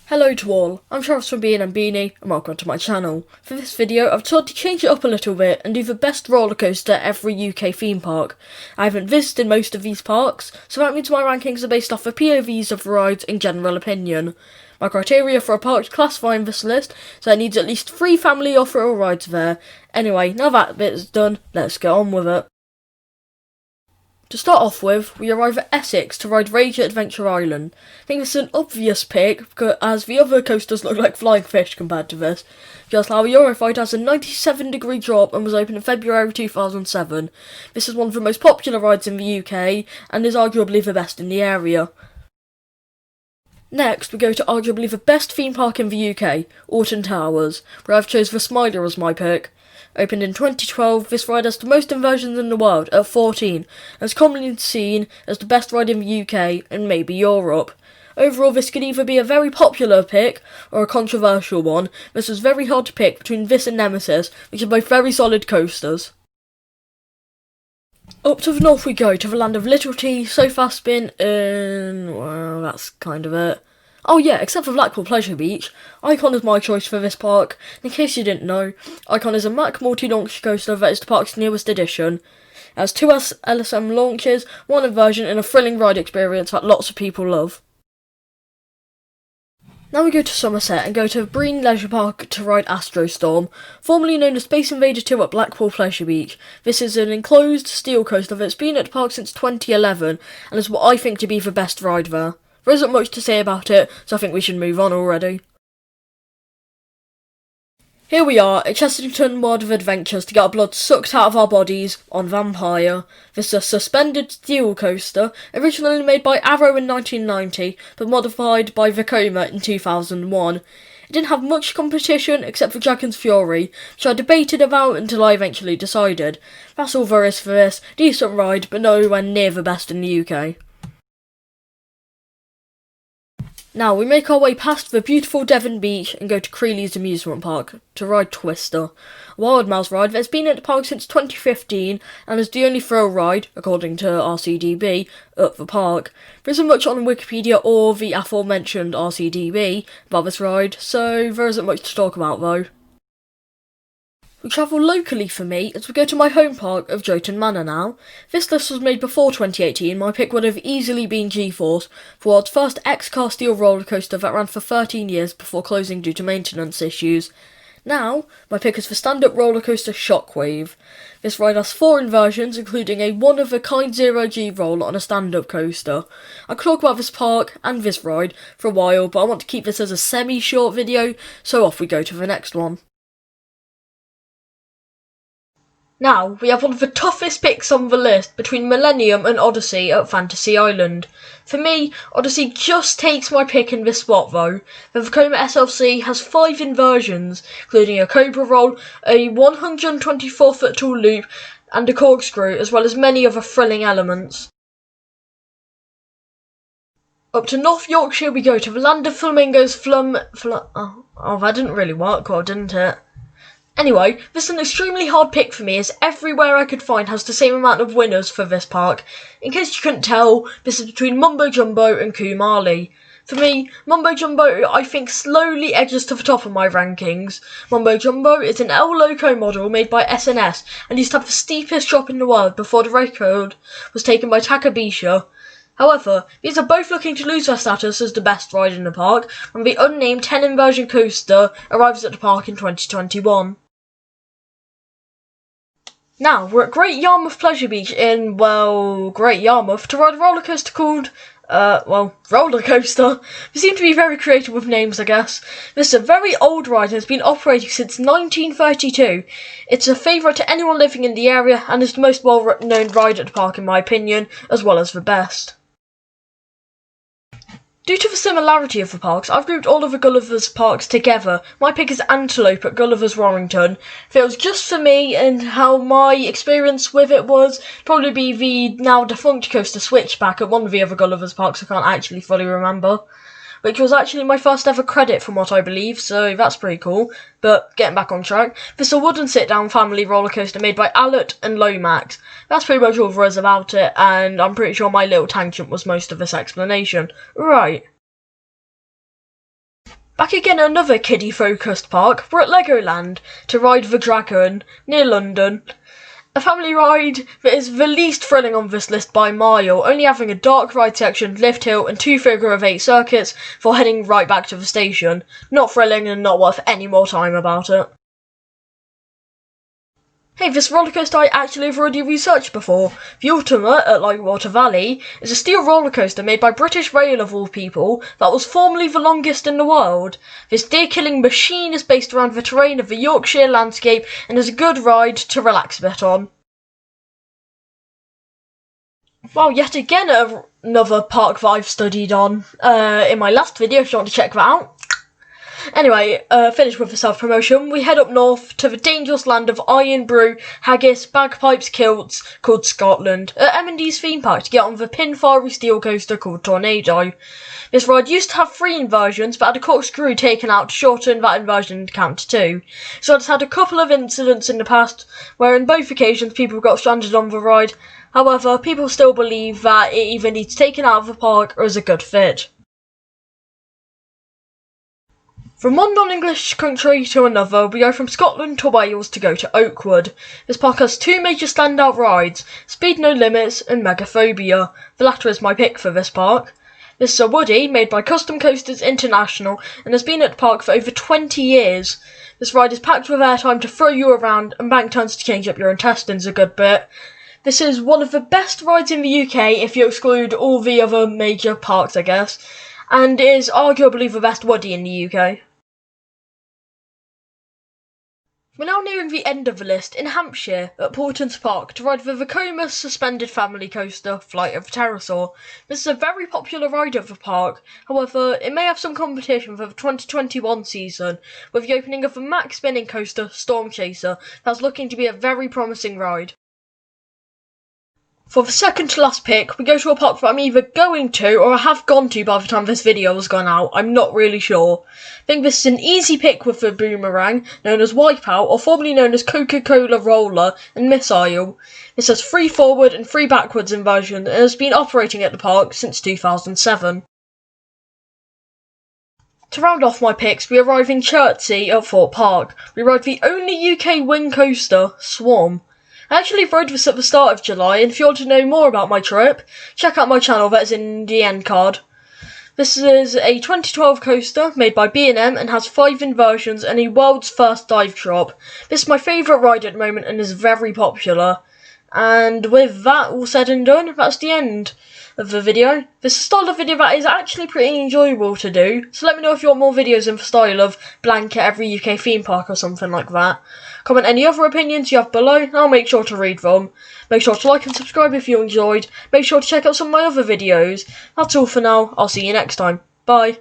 Hello to all, I'm Travis from B&M Beanie and welcome to my channel. For this video I've tried to change it up a little bit and do the best roller coaster at every UK theme park. I haven't visited most of these parks, so that means my rankings are based off the POVs of rides and general opinion. My criteria for a park to classify in this list, so it needs at least 3 family or thrill rides there. Anyway, now that bit is done, let's get on with it. To start off with, we arrive at Essex to ride Rage at Adventure Island. I think this is an obvious pick, as the other coasters look like flying fish compared to this. Just how Euroflight has a 97-degree drop and was opened in February 2007. This is one of the most popular rides in the UK, and is arguably the best in the area. Next, we go to arguably the best theme park in the UK, Alton Towers, where I've chosen the Smiler as my pick. Opened in 2012, this ride has the most inversions in the world, at 14, and is commonly seen as the best ride in the UK and maybe Europe. Overall, this could either be a very popular pick or a controversial one. This was very hard to pick between this and Nemesis, which are both very solid coasters. Up to the north we go, to the land of Little T, So Fast Spin, and well, that's kind of it. Oh yeah, except for Blackpool Pleasure Beach. Icon is my choice for this park. In case you didn't know, Icon is a Mack multi-launch coaster that is the park's newest addition. It has 2 LSM launches, 1 inversion, and a thrilling ride experience that lots of people love. Now we go to Somerset and go to Breen Leisure Park to ride Astrostorm, formerly known as Space Invader 2 at Blackpool Pleasure Beach. This is an enclosed steel coaster that's been at the park since 2011 and is what I think to be the best ride there. There isn't much to say about it, so I think we should move on already. Here we are at Chessington World of Adventures to get our blood sucked out of our bodies on Vampire. This is a suspended steel coaster, originally made by Arrow in 1990, but modified by Vekoma in 2001. It didn't have much competition except for Dragon's Fury, which I debated about until I eventually decided. That's all there is for this. Decent ride, but nowhere near the best in the UK. Now, we make our way past the beautiful Devon Beach and go to Creeley's Amusement Park to ride Twister, a Wild Mouse ride that's been at the park since 2015 and is the only thrill ride, according to RCDB, at the park. There isn't much on Wikipedia or the aforementioned RCDB about this ride, so there isn't much to talk about though. We travel locally for me as we go to my home park of Drayton Manor now. This list was made before 2018, my pick would have easily been G-Force, the world's first X-Car steel roller coaster that ran for 13 years before closing due to maintenance issues. Now, my pick is the stand-up roller coaster Shockwave. This ride has 4 inversions, including a one-of-a-kind 0G roll on a stand-up coaster. I could talk about this park and this ride for a while, but I want to keep this as a semi-short video, so off we go to the next one. Now, we have one of the toughest picks on the list between Millennium and Odyssey at Fantasy Island. For me, Odyssey just takes my pick in this spot though. The Vekoma SLC has 5 inversions, including a Cobra Roll, a 124-foot tall loop, and a corkscrew, as well as many other thrilling elements. Up to North Yorkshire we go to the land of flamingos. Oh, that didn't really work well, didn't it? Anyway, this is an extremely hard pick for me as everywhere I could find has the same amount of winners for this park. In case you couldn't tell, this is between Mumbo Jumbo and Kumali. For me, Mumbo Jumbo I think slowly edges to the top of my rankings. Mumbo Jumbo is an El Loco model made by SNS and used to have the steepest drop in the world before the record was taken by Takabisha. However, these are both looking to lose their status as the best ride in the park when the unnamed 10 inversion coaster arrives at the park in 2021. Now, we're at Great Yarmouth Pleasure Beach in, Great Yarmouth to ride a roller coaster called, Roller Coaster. We seem to be very creative with names, I guess. This is a very old ride and has been operating since 1932. It's a favourite to anyone living in the area and is the most well-known ride at the park in my opinion, as well as the best. Due to the similarity of the parks, I've grouped all of the Gulliver's parks together. My pick is Antelope at Gulliver's Warrington. If it was just for me and how my experience with it was, probably be the now defunct coaster Switchback at one of the other Gulliver's parks I can't actually fully remember. which was actually my first ever credit from what I believe, so that's pretty cool. But getting back on track, this is a wooden sit-down family roller coaster made by Allert and Lomax. That's pretty much all there is about it, and I'm pretty sure my little tangent was most of this explanation. Right. Back again at another kiddie-focused park, we're at Legoland to ride the Dragon near London. A family ride that is the least thrilling on this list by a mile, only having a dark ride section, lift hill and 2 figure-of-8 circuits for heading right back to the station. Not thrilling and not worth any more time about it. Hey, this rollercoaster I actually have already researched before. The Ultimate at Lightwater Valley is a steel rollercoaster made by British Rail of all people that was formerly the longest in the world. This deer-killing machine is based around the terrain of the Yorkshire landscape and is a good ride to relax a bit on. Wow, yet again another park that I've studied on in my last video if you want to check that out. Anyway, finished with the self-promotion, we head up north to the dangerous land of iron brew, haggis, bagpipes, kilts, called Scotland, at M&D's theme park to get on the pin-fiery steel coaster called Tornado. This ride used to have 3 inversions, but had a corkscrew taken out to shorten that inversion count to 2. So it's had a couple of incidents in the past, where in both occasions people got stranded on the ride. However, people still believe that it either needs taken out of the park or is a good fit. From one non-English country to another, we go from Scotland to Wales to go to Oakwood. This park has 2 major standout rides, Speed No Limits and Megaphobia. The latter is my pick for this park. This is a Woody made by Custom Coasters International and has been at the park for over 20 years. This ride is packed with airtime to throw you around and bank turns to change up your intestines a good bit. This is one of the best rides in the UK if you exclude all the other major parks, I guess, and is arguably the best Woody in the UK. We're now nearing the end of the list in Hampshire at Portons Park to ride the Vekoma suspended family coaster Flight of the Pterosaur. This is a very popular ride at the park, however it may have some competition for the 2021 season with the opening of the max spinning coaster Storm Chaser that's looking to be a very promising ride. For the second to last pick, we go to a park that I'm either going to or have gone to by the time this video has gone out. I'm not really sure. I think this is an easy pick with the boomerang, known as Wipeout, or formerly known as Coca-Cola Roller and Missile. This has 3 forward and 3 backwards inversions and has been operating at the park since 2007. To round off my picks, we arrive in Chertsey at Fort Park. We ride the only UK wing coaster, Swarm. I actually rode this at the start of July, and if you want to know more about my trip, check out my channel that is in the end card. This is a 2012 coaster made by B&M and has 5 inversions and a world's first dive drop. This is my favourite ride at the moment and is very popular. And with that all said and done, that's the end of the video. This is a style of video that is actually pretty enjoyable to do, so let me know if you want more videos in the style of blanket every UK theme park or something like that. Comment any other opinions you have below and I'll make sure to read them. Make sure to like and subscribe if you enjoyed. Make sure to check out some of my other videos. That's all for now. I'll see you next time. Bye.